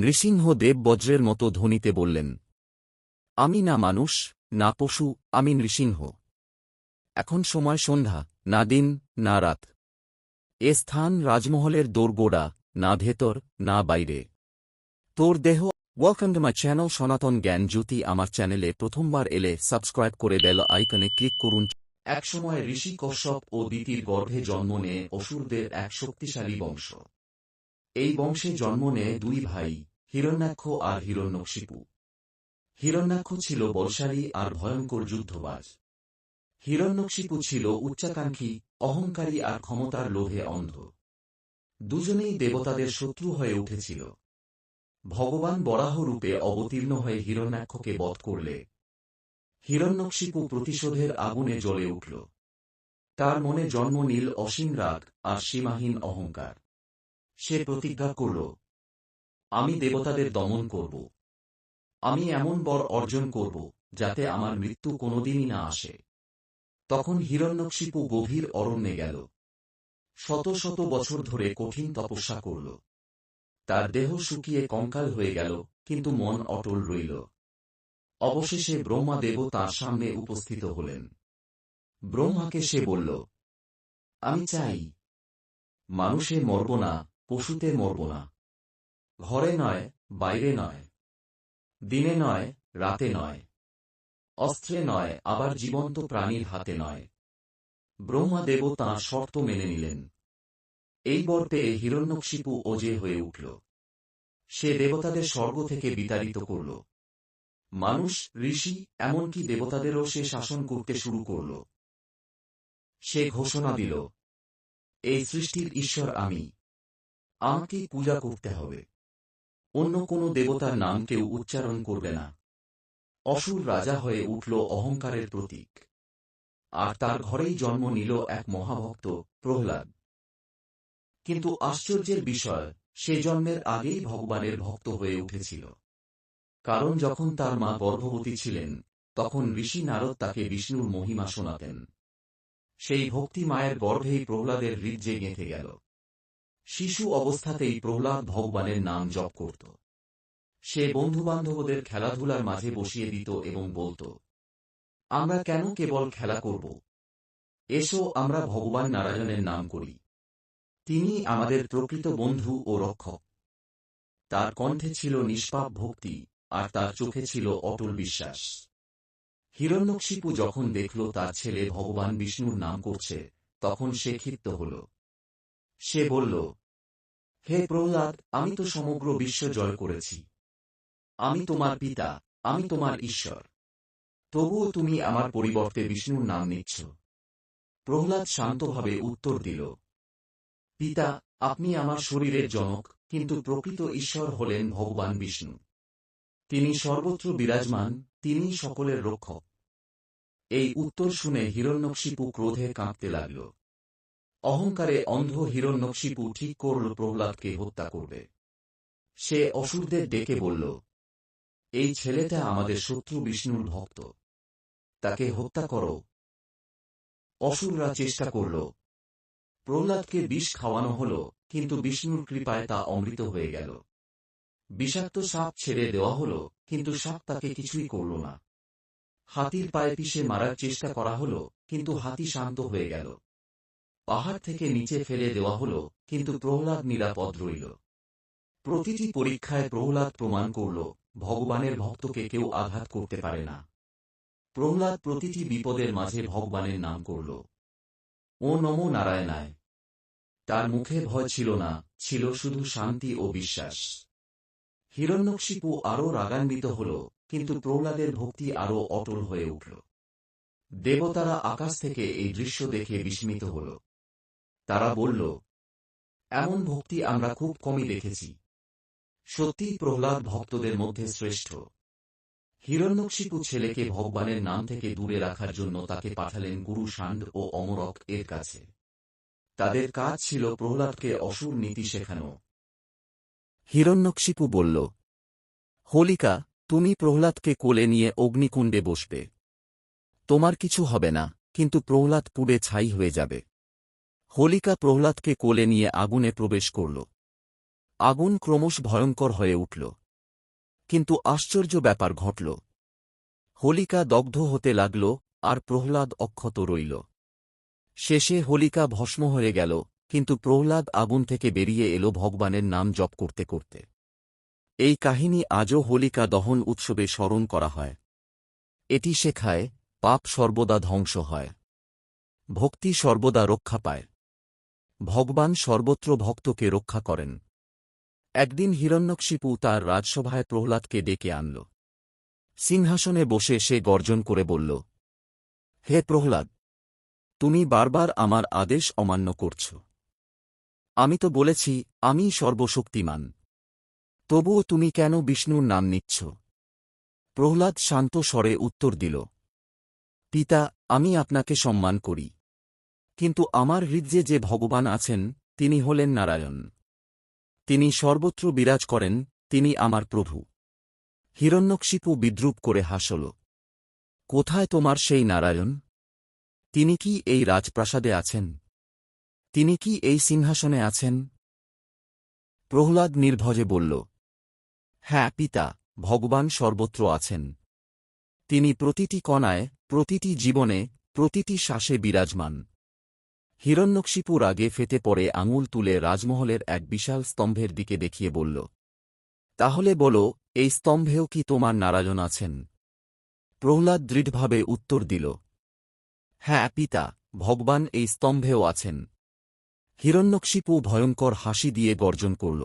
নৃসিংহ দেব বজ্রের মতো ধ্বনিতে বললেন, আমি না মানুষ, না পশু, আমি নৃসিংহ। এখন সময় সন্ধ্যা, না দিন, না রাত। এ স্থান রাজমহলের দোরগোড়া, না ভেতর, না বাইরে। তোর দেহ। ওয়েলকাম টু মাই চ্যানেল সনাতন জ্ঞান জ্যোতি। আমার চ্যানেলে প্রথমবার এলে সাবস্ক্রাইব করে বেল আইকনে ক্লিক করুন। একসময় ঋষি কশ্যপ ও দিতির গর্ভে জন্ম নেয় অসুরদের এক শক্তিশালী বংশ। এই বংশে জন্ম নেয় দুই ভাই, হিরণ্যাক্ষ আর হিরণ্যকশিপু। হিরণ্যাক্ষ ছিল বলশালী আর ভয়ঙ্কর যুদ্ধবাজ। হিরণ্যকশিপু ছিল উচ্চাকাঙ্ক্ষী, অহংকারী আর ক্ষমতার লোভে অন্ধ। দুজনেই দেবতাদের শত্রু হয়ে উঠেছিল। ভগবান বরাহ রূপে অবতীর্ণ হয়ে হিরণ্যাক্ষকে বধ করলে হিরণ্যকশিপু প্রতিশোধের আগুনে জ্বলে উঠল। তার মনে জন্ম নিল অসীম রাগ আর সীমাহীন অহংকার। সে প্রতিজ্ঞা করল, আমি দেবতাদের দমন করব। আমি এমন বর অর্জন করব যাতে আমার মৃত্যু কোনোদিনই না আসে। তখন হিরণ্যকশিপু গভীর অরণ্যে গেল। শত শত বছর ধরে কঠিন তপস্যা করল। তার দেহ শুকিয়ে কঙ্কাল হয়ে গেল, কিন্তু মন অটল রইল। অবশেষে ব্রহ্মাদেবও তাঁর সামনে উপস্থিত হলেন। ব্রহ্মাকে সে বলল, আমি চাই, মানুষে মরব না, পশুতে মরব না। ঘরে নয়, বাইরে নয়, দিনে নয়, রাতে নয়, অস্ত্রে নয়, আবার জীবন্ত প্রাণীর হাতে নয়। ব্রহ্মাদেবও তাঁর শর্ত মেনে নিলেন। এই বর পেয়ে হিরণ্যকশিপু অজেয় হয়ে উঠল। সে দেবতাদের স্বর্গ থেকে বিতাড়িত করল। মানুষ, ঋষি, এমনকি দেবতাদেরও সে শাসন করতে শুরু করল। সে ঘোষণা দিল, এই সৃষ্টির ঈশ্বর আমি। আমাকেই পূজা করতে হবে। অন্য কোনো দেবতার নাম কেউ উচ্চারণ করবে না। অসুর রাজা হয়ে উঠল অহংকারের প্রতীক। আর তার ঘরেই জন্ম নিল এক মহাভক্ত, প্রহ্লাদ। কিন্তু আশ্চর্যের বিষয়, সে জন্মের আগেই ভগবানের ভক্ত হয়ে উঠেছিল। কারণ যখন তার মা গর্ভবতী ছিলেন, তখন ঋষি নারদ তাকে বিষ্ণুর মহিমা শোনাতেন। সেই ভক্তি মায়ের গর্ভেই প্রহ্লাদের হৃদয়ে গেঁথে গেল। শিশু অবস্থাতেই প্রহ্লাদ ভগবানের নাম জপ করত। সে বন্ধুবান্ধবদের খেলাধুলার মাঝে বসিয়ে দিত এবং বলত, আমরা কেন কেবল খেলা করব? এসো আমরা ভগবান নারায়ণের নাম করি। তিনি আমাদের প্রকৃত বন্ধু ও রক্ষক। তার কণ্ঠে ছিল নিষ্পাপ ভক্তি, আর তার চোখে ছিল অটল বিশ্বাস। হিরণ্যকশিপু যখন দেখল তার ছেলে ভগবান বিষ্ণুর নাম করছে, তখন সে ক্ষিপ্ত হল। সে বলল, হে প্রহ্লাদ, আমি তো সমগ্র বিশ্ব জয় করেছি। আমি তোমার পিতা, আমি তোমার ঈশ্বর। তবুও তুমি আমার পরিবর্তে বিষ্ণুর নাম নিচ্ছ। প্রহ্লাদ শান্তভাবে উত্তর দিল, পিতা, আপনি আমার শরীরের জনক, কিন্তু প্রকৃত ঈশ্বর হলেন ভগবান বিষ্ণু। তিনি সর্বত্র বিরাজমান, তিনিই সকলের রক্ষক। এই উত্তর শুনে হিরণ্যকশিপু ক্রোধে কাঁপতে লাগল। অহংকারে অন্ধ হিরণ্যকশিপু ঠিক করল প্রহ্লাদকে হত্যা করবে। সে অসুরদের ডেকে বলল, এই ছেলেটা আমাদের শত্রু বিষ্ণুর ভক্ত, তাকে হত্যা করো। অসুররা চেষ্টা করল। প্রহ্লাদকে বিষ খাওয়ানো হল, কিন্তু বিষ্ণুর কৃপায় তা অমৃত হয়ে গেল। বিষাক্ত সাপ ছেড়ে দেওয়া হল, কিন্তু সাপ তাকে কিছুই করল না। হাতির পায়ে পিষে মারার চেষ্টা করা হল, কিন্তু হাতি শান্ত হয়ে গেল। পাহাড় থেকে নিচে ফেলে দেওয়া হল, কিন্তু প্রহ্লাদ নিরাপদ রইল। প্রতিটি পরীক্ষায় প্রহ্লাদ প্রমাণ করল, ভগবানের ভক্তকে কেউ আঘাত করতে পারে না। প্রহ্লাদ প্রতিটি বিপদের মাঝে ভগবানের নাম করল, ও নমো নারায়ণায়। তার মুখে ভয় ছিল না, ছিল শুধু শান্তি ও বিশ্বাস। হিরণ্যকশিপু আরও রাগান্বিত হল, কিন্তু প্রহ্লাদের ভক্তি আরও অটল হয়ে উঠল। দেবতারা আকাশ থেকে এই দৃশ্য দেখে বিস্মিত হল। তারা বলল, এমন ভক্তি আমরা খুব কমই দেখেছি। সত্যিই প্রহ্লাদ ভক্তদের মধ্যে শ্রেষ্ঠ। হিরণ্যকশিপু ছেলেকে ভগবানের নাম থেকে দূরে রাখার জন্য তাকে পাঠালেন গুরু শাণ্ড ও অমরক এর কাছে। তাদের কাজ ছিল প্রহ্লাদকে অসুর নীতি শেখানো। হিরণ্যকশিপু বলল, হোলিকা, তুমি প্রহ্লাদকে কোলে নিয়ে অগ্নিকুণ্ডে বসবে। তোমার কিছু হবে না, কিন্তু প্রহ্লাদ পুড়ে ছাই হয়ে যাবে। হোলিকা প্রহ্লাদকে কোলে নিয়ে আগুনে প্রবেশ করল। আগুন ক্রমশ ভয়ঙ্কর হয়ে উঠল। কিন্তু আশ্চর্য ব্যাপার ঘটল। হোলিকা দগ্ধ হতে লাগল, আর প্রহ্লাদ অক্ষত রইল। শেষে হোলিকা ভস্ম হয়ে গেল, কিন্তু প্রহ্লাদ আগুন থেকে বেরিয়ে এল ভগবানের নাম জপ করতে করতে। এই কাহিনী আজও হোলিকা দহন উৎসবে স্মরণ করা হয়। এটি শেখায়, পাপ সর্বদা ধ্বংস হয়, ভক্তি সর্বদা রক্ষা পায়, ভগবান সর্বত্র ভক্তকে রক্ষা করেন। একদিন হিরণ্যকশিপু তার রাজসভায় প্রহ্লাদকে ডেকে আনল। সিংহাসনে বসে সে গর্জন করে বলল, হে প্রহ্লাদ, তুমি বারবার আমার আদেশ অমান্য করছ। আমি তো বলেছি আমি সর্বশক্তিমান, তবুও তুমি কেন বিষ্ণুর নাম নিচ্ছ? প্রহ্লাদ শান্ত স্বরে উত্তর দিল, পিতা, আমি আপনাকে সম্মান করি, কিন্তু আমার হৃদয়ে যে ভগবান আছেন তিনি হলেন নারায়ণ। তিনি সর্বত্র বিরাজ করেন, তিনি আমার প্রভু। হিরণ্যকশিপু বিদ্রূপ করে হাসল। কোথায় তোমার সেই নারায়ণ? তিনি কি এই রাজপ্রাসাদে আছেন? তিনি কি এই সিংহাসনে আছেন? প্রহ্লাদ নির্ভয়ে বলল, হ্যাঁ পিতা, ভগবান সর্বত্র আছেন। তিনি প্রতিটি কণায়, প্রতিটি জীবনে, প্রতিটি শ্বাসে বিরাজমান। হিরণ্যকশিপু রাগে ফেটে পড়ে আঙুল তুলে রাজমহলের এক বিশাল স্তম্ভের দিকে দেখিয়ে বলল, তাহলে বলো, এই স্তম্ভেও কি তোমার নারায়ণ আছেন? প্রহ্লাদ দৃঢ়ভাবে উত্তর দিল, হ্যাঁ পিতা, ভগবান এই স্তম্ভেও আছেন। হিরণ্যকশিপু ভয়ঙ্কর হাসি দিয়ে গর্জন করল,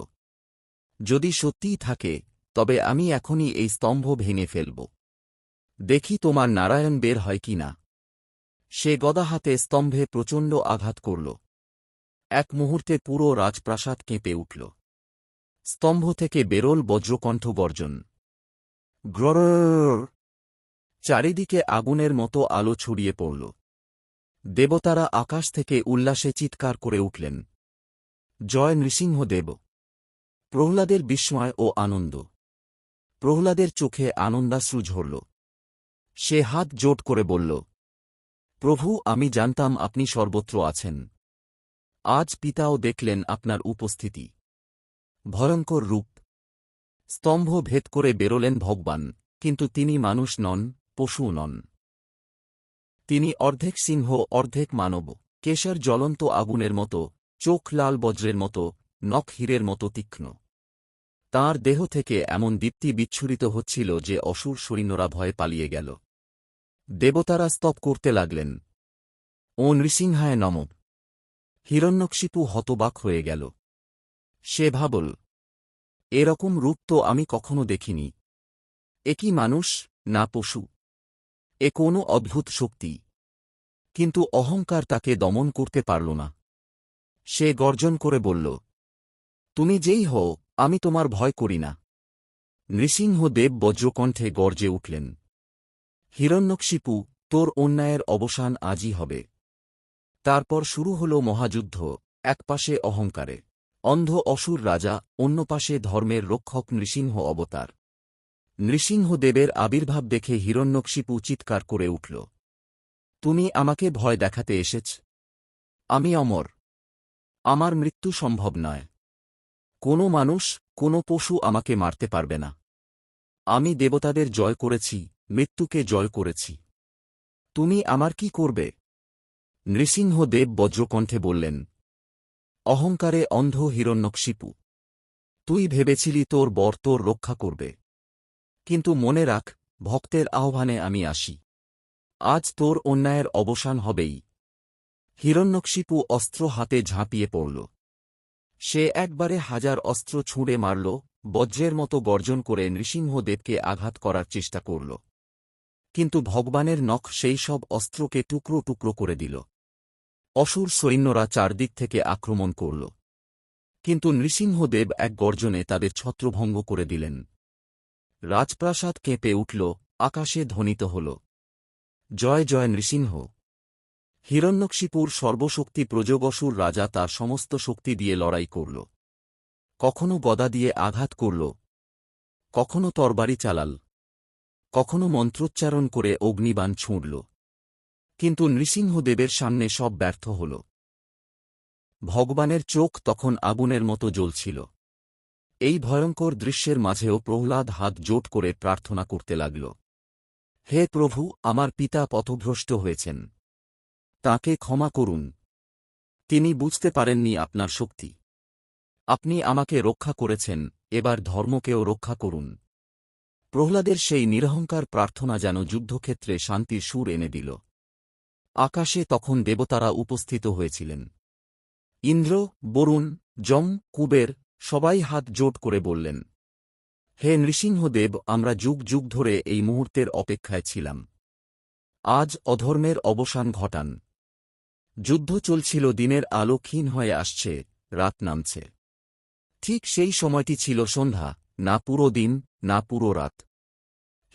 যদি সত্যিই থাকে, তবে আমি এখনই এই স্তম্ভ ভেঙে ফেলব। দেখি তোমার নারায়ণ বের হয় কি না। সে গদা হাতে স্তম্ভে প্রচণ্ড আঘাত করল। এক মুহূর্তে পুরো রাজপ্রাসাদ কেঁপে উঠল। স্তম্ভ থেকে বেরোল বজ্রকণ্ঠ গর্জন। গ্রর! চারিদিকে আগুনের মতো আলো ছড়িয়ে পড়ল। দেবতারা আকাশ থেকে উল্লাসে চিৎকার করে উঠলেন, জয় নৃসিংহদেব! প্রহ্লাদের বিস্ময় ও আনন্দ। প্রহ্লাদের চোখে আনন্দাশ্রু ঝরল। সে হাত জোট করে বলল, প্রভু, আমি জানতাম আপনি সর্বত্র আছেন। আজ পিতাও দেখলেন আপনার উপস্থিতি। ভয়ঙ্কর রূপ। স্তম্ভ ভেদ করে বেরোলেন ভগবান, কিন্তু তিনি মানুষ নন, পশু নন। তিনি অর্ধেক সিংহ, অর্ধেক মানব। কেশর জ্বলন্ত আগুনের মতো, চোখ লাল বজ্রের মতো, নখ হীরের মতো তীক্ষ্ণ। তাঁর দেহ থেকে এমন দীপ্তি বিচ্ছুরিত হচ্ছিল যে অসুর সৈন্যরা ভয়ে পালিয়ে গেল। দেবতারা স্তব করতে লাগলেন, ও নৃসিংহায় নমঃ! হিরণ্যকশিপু হতবাক হয়ে গেল। সে ভাবল, এরকম রূপ তো আমি কখনো দেখিনি। এ কি মানুষ, না পশু? এ কোনো অদ্ভুত শক্তি। কিন্তু অহংকার তাকে দমন করতে পারল না। সে গর্জন করে বলল, তুমি যেই হও, আমি তোমার ভয় করি না। নৃসিংহদেব বজ্রকণ্ঠে গর্জে উঠলেন, হিরণ্যকশিপু, তোর অন্যায়ের অবসান আজই হবে। তারপর শুরু হল মহাযুদ্ধ। এক পাশে অহংকারে অন্ধ অসুর রাজা, অন্য পাশে ধর্মের রক্ষক নৃসিংহ অবতার। নৃসিংহদেবের আবির্ভাব দেখে হিরণ্যকশিপু চিৎকার করে উঠল, তুমি আমাকে ভয় দেখাতে এসেছ? আমি অমর। আমার মৃত্যু সম্ভব নয়। কোনো মানুষ, কোনো পশু আমাকে মারতে পারবে না। আমি দেবতাদের জয় করেছি, মৃত্যুকে জয় করেছি। তুমি আমার কি করবে? নৃসিংহদেব বজ্রকণ্ঠে বললেন, অহংকারে অন্ধ হিরণ্যকশিপু, তুই ভেবেছিলি তোর বর তোর রক্ষা করবে। কিন্তু মনে রাখ, ভক্তের আহ্বানে আমি আসি। আজ তোর অন্যায়ের অবসান হবেই। হিরণ্যকশিপু অস্ত্র হাতে ঝাঁপিয়ে পড়ল। সে একবারে হাজার অস্ত্র ছুঁড়ে মারল, বজ্রের মতো গর্জন করে নৃসিংহদেবকে আঘাত করার চেষ্টা করল। কিন্তু ভগবানের নখ সেই সব অস্ত্রকে টুকরো টুকরো করে দিল। অসুর সৈন্যরা চারদিক থেকে আক্রমণ করল, কিন্তু নৃসিংহদেব এক গর্জনে তাদের ছত্রভঙ্গ করে দিলেন। রাজপ্রাসাদ কেঁপে উঠল, আকাশে ধ্বনিত হল, জয় জয় নৃসিংহ! হিরণ্যকশিপুর সর্বশক্তি প্রযোগসুর রাজা তার সমস্ত শক্তি দিয়ে লড়াই করল। কখনো গদা দিয়ে আঘাত করল, কখনো তরবারি চালাল, কখনো মন্ত্রোচ্চারণ করে অগ্নিবাণ ছুঁড়ল। কিন্তু নৃসিংহদেবের সামনে সব ব্যর্থ হল। ভগবানের চোখ তখন আগুনের মতো জ্বলছিল। এই ভয়ঙ্কর দৃশ্যের মাঝেও প্রহ্লাদ হাত জোট করে প্রার্থনা করতে লাগল। হে প্রভু, আমার পিতা পথভ্রষ্ট হয়েছেন, তাঁকে ক্ষমা করুন। তিনি বুঝতে পারেননি আপনার শক্তি। আপনি আমাকে রক্ষা করেছেন, এবার ধর্মকেও রক্ষা করুন। প্রহ্লাদের সেই নিরহংকার প্রার্থনা যেন যুদ্ধক্ষেত্রে শান্তির সুর এনে দিল। আকাশে তখন দেবতারা উপস্থিত হয়েছিলেন। ইন্দ্র, বরুণ, যম, কুবের সবাই হাত জোট করে বললেন, হে নৃসিংহদেব, আমরা যুগ যুগ ধরে এই মুহূর্তের অপেক্ষায় ছিলাম। আজ অধর্মের অবসান ঘটান। যুদ্ধ চলছিল, দিনের আলো ক্ষীণ হয়ে আসছে, রাত নামছে। ঠিক সেই সময়টি ছিল সন্ধ্যা, না পুরো দিন, না পুরো রাত।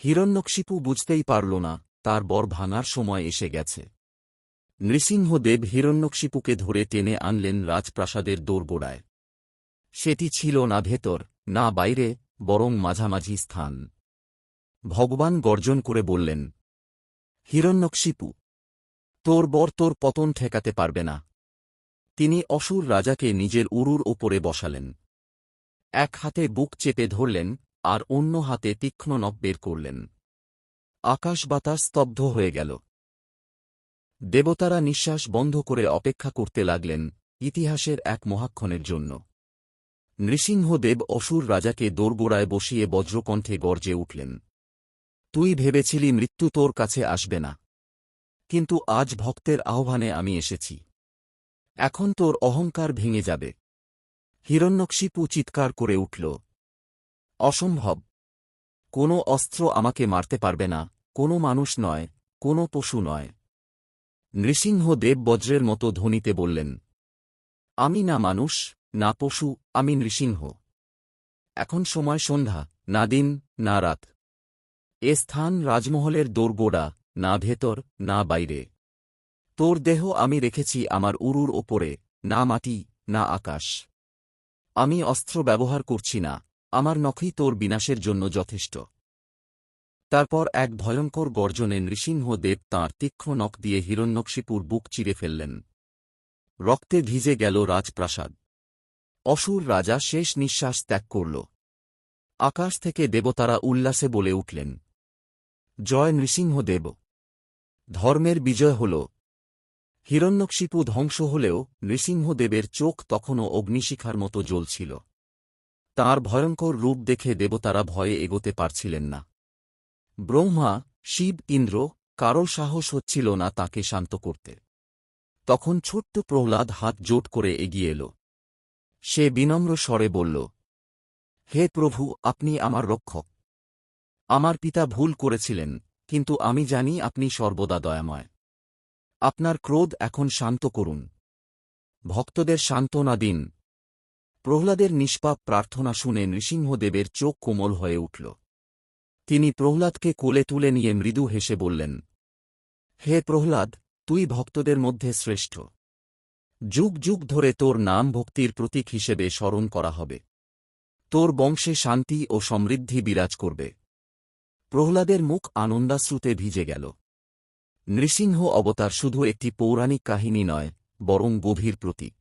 হিরণ্যকশিপু বুঝতেই পারল না, তার বর ভাঙার সময় এসে গেছে। নৃসিংহদেব হিরণ্যকশিপুকে ধরে টেনে আনলেন রাজপ্রাসাদের দোরগোড়ায়। সেটি ছিল না ভেতর, না বাইরে, বরং মাঝামাঝি স্থান। ভগবান গর্জন করে বললেন, হিরণ্যকশিপু, তোর বর তোর পতন ঠেকাতে পারবে না। তিনি অসুর রাজাকে নিজের উরুর ওপরে বসালেন। এক হাতে বুক চেপে ধরলেন, আর অন্য হাতে তীক্ষ্ণ নখ বের করলেন। আকাশ বাতাস স্তব্ধ হয়ে গেল। দেবতারা নিঃশ্বাস বন্ধ করে অপেক্ষা করতে লাগলেন ইতিহাসের এক মহাক্ষণের জন্য। নৃসিংহদেব অসুর রাজাকে দোরগোড়ায় বসিয়ে বজ্রকণ্ঠে গর্জে উঠলেন, তুই ভেবেছিলি মৃত্যু তোর কাছে আসবে না, কিন্তু আজ ভক্তের আহ্বানে আমি এসেছি। এখন তোর অহংকার ভেঙে যাবে। হিরণ্যকশিপু চিৎকার করে উঠল, অসম্ভব! কোনো অস্ত্র আমাকে মারতে পারবে না, কোনো মানুষ নয়, কোনো পশু নয়। নৃসিংহদেব বজ্রের মতো ধ্বনিতে বললেন, আমি না মানুষ, না পশু, আমি নৃসিংহ। এখন সময় সন্ধ্যা, না দিন, না রাত। এ স্থান রাজমহলের দোরগোড়া, না ভেতর, না বাইরে। তোর দেহ আমি রেখেছি আমার উরুর ওপরে, না মাটি, না আকাশ। আমি অস্ত্র ব্যবহার করছি না, আমার নখই তোর বিনাশের জন্য যথেষ্ট। তারপর এক ভয়ঙ্কর গর্জনে নৃসিংহদেব তাঁর তীক্ষ্ণ নখ দিয়ে হিরণ্যকশিপুর বুক চিরে ফেললেন। রক্তে ভিজে গেল রাজপ্রাসাদ। অসুর রাজা শেষ নিঃশ্বাস ত্যাগ করল। আকাশ থেকে দেবতারা উল্লাসে বলে উঠলেন, জয় নৃসিংহদেব! ধর্মের বিজয় হল। হিরণ্যকশিপু ধ্বংস হলেও নৃসিংহদেবের চোখ তখনও অগ্নিশিখার মতো জ্বলছিল। তাঁর ভয়ঙ্কর রূপ দেখে দেবতারা ভয়ে এগোতে পারছিলেন না। ব্রহ্মা, শিব, ইন্দ্র কারও সাহস হচ্ছিল না তাঁকে শান্ত করতে। তখন ছোট্ট প্রহ্লাদ হাত জোট করে এগিয়ে এল। সে বিনম্র স্বরে বলল, হে প্রভু, আপনি আমার রক্ষক। আমার পিতা ভুল করেছিলেন, কিন্তু আমি জানি আপনি সর্বদা দয়াময়। আপনার ক্রোধ এখন শান্ত করুন। ভক্তদের সান্ত্বনা দিন। প্রহ্লাদের নিষ্পাপ প্রার্থনা শুনে নৃসিংহদেবের চোখ কোমল হয়ে উঠল। তিনি প্রহ্লাদকে কোলে তুলে নিয়ে মৃদু হেসে বললেন, হে প্রহ্লাদ, তুই ভক্তদের মধ্যে শ্রেষ্ঠ। যুগ যুগ ধরে তোর নাম ভক্তির প্রতীক হিসেবে স্মরণ করা হবে। তোর বংশে শান্তি ও সমৃদ্ধি বিরাজ করবে। প্রহ্লাদের মুখ আনন্দাশ্রুতে ভিজে গেল। নৃসিংহ অবতার শুধু একটি পৌরাণিক কাহিনী নয়, বরং গভীর প্রতীক।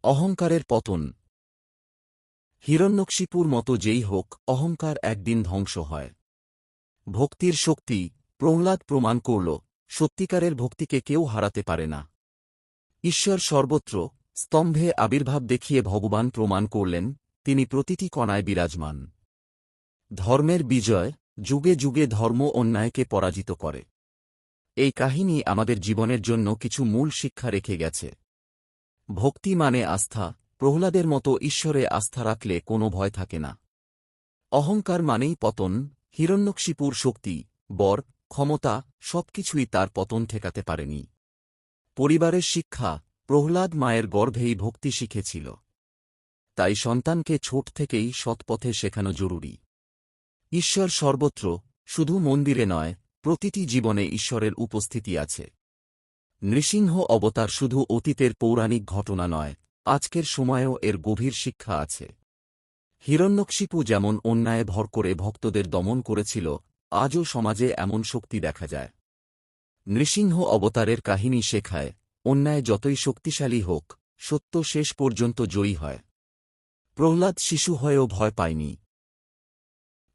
অহংকারের পতন। হিরণ্যকশিপুর মতো যেই হোক, অহংকার একদিন ধ্বংস হয়। ভক্তির শক্তি। প্রহ্লাদ প্রমাণ করল, সত্যিকারের ভক্তিকে কেউ হারাতে পারে না। ঈশ্বর সর্বত্র। স্তম্ভে আবির্ভাব দেখিয়ে ভগবান প্রমাণ করলেন, তিনি প্রতিটি কণায় বিরাজমান। ধর্মের বিজয়। যুগে যুগে ধর্ম অন্যায়কে পরাজিত করে। এই কাহিনী আমাদের জীবনের জন্য কিছু মূল শিক্ষা রেখে গেছে। ভক্তি মানে আস্থা। প্রহ্লাদের মতো ঈশ্বরে আস্থা রাখলে কোনো ভয় থাকে না। অহংকার মানেই পতন। হিরণ্যকশিপুর শক্তি, বর, ক্ষমতা সবকিছুই তার পতন ঠেকাতে পারেনি। পরিবারের শিক্ষা। প্রহ্লাদ মায়ের গর্ভেই ভক্তি শিখেছিল। তাই সন্তানকে ছোট থেকেই সৎপথে শেখানো জরুরি। ঈশ্বর সর্বত্র, শুধু মন্দিরে নয়, প্রতিটি জীবনে ঈশ্বরের উপস্থিতি আছে। নৃসিংহ অবতার শুধু অতীতের পৌরাণিক ঘটনা নয়, আজকের সময়েও এর গভীর শিক্ষা আছে। হিরণ্যকশিপু যেমন অন্যায়ে ভর করে ভক্তদের দমন করেছিল, আজও সমাজে এমন শক্তি দেখা যায়। নৃসিংহ অবতারের কাহিনী শেখায়, অন্যায় যতই শক্তিশালী হোক, সত্য শেষ পর্যন্ত জয়ী হয়। প্রহ্লাদ শিশু হয়েও ভয় পায়নি।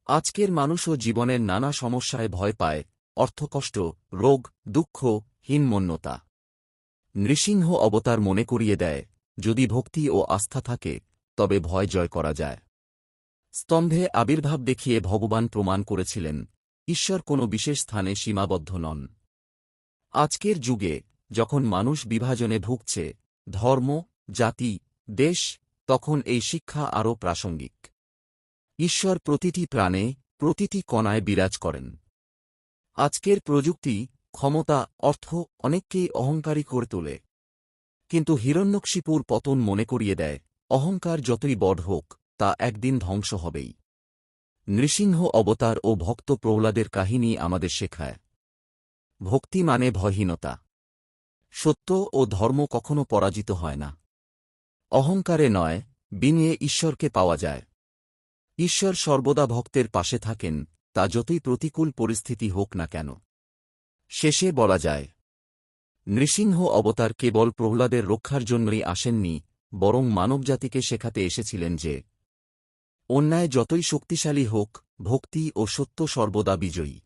আজকের মানুষও জীবনের নানা সমস্যায় ভয় পায়, অর্থকষ্ট, রোগ, দুঃখ, হীনমন্যতা। নৃসিংহ অবতার মনে করিয়ে দেয়, যদি ভক্তি ও আস্থা থাকে তবে ভয় জয় করা যায়। স্তম্ভে আবির্ভাব দেখিয়ে ভগবান প্রমাণ করেছিলেন, ঈশ্বর কোনো বিশেষ স্থানে সীমাবদ্ধ নন। আজকের যুগে যখন মানুষ বিভাজনে ভুগছে, ধর্ম, জাতি, দেশ, তখন এই শিক্ষা আরও প্রাসঙ্গিক। ঈশ্বর প্রতিটি প্রাণে, প্রতিটি কণায় বিরাজ করেন। আজকের প্রযুক্তি, ক্ষমতা, অর্থ অনেককেই অহংকারী করে তোলে। কিন্তু হিরণ্যকশিপুর পতন মনে করিয়ে দেয়, অহংকার যতই বড় হোক তা একদিন ধ্বংস হবেই। নৃসিংহ অবতার ও ভক্ত প্রহ্লাদের কাহিনী আমাদের শেখায়, ভক্তি মানে ভয়হীনতা। সত্য ও ধর্ম কখনো পরাজিত হয় না। অহংকারে নয়, বিনয়ে ঈশ্বরকে পাওয়া যায়। ঈশ্বর সর্বদা ভক্তের পাশে থাকেন, তা যতই প্রতিকূল পরিস্থিতি হোক না কেন। শেষে বলা যায়, নৃসিংহ অবতার কেবল প্রহ্লাদের রক্ষার জন্যই আসেননি, বরং মানবজাতিকে শেখাতে এসেছিলেন যে অন্যায় যতই শক্তিশালী হোক, ভক্তি ও সত্য সর্বদা বিজয়ী।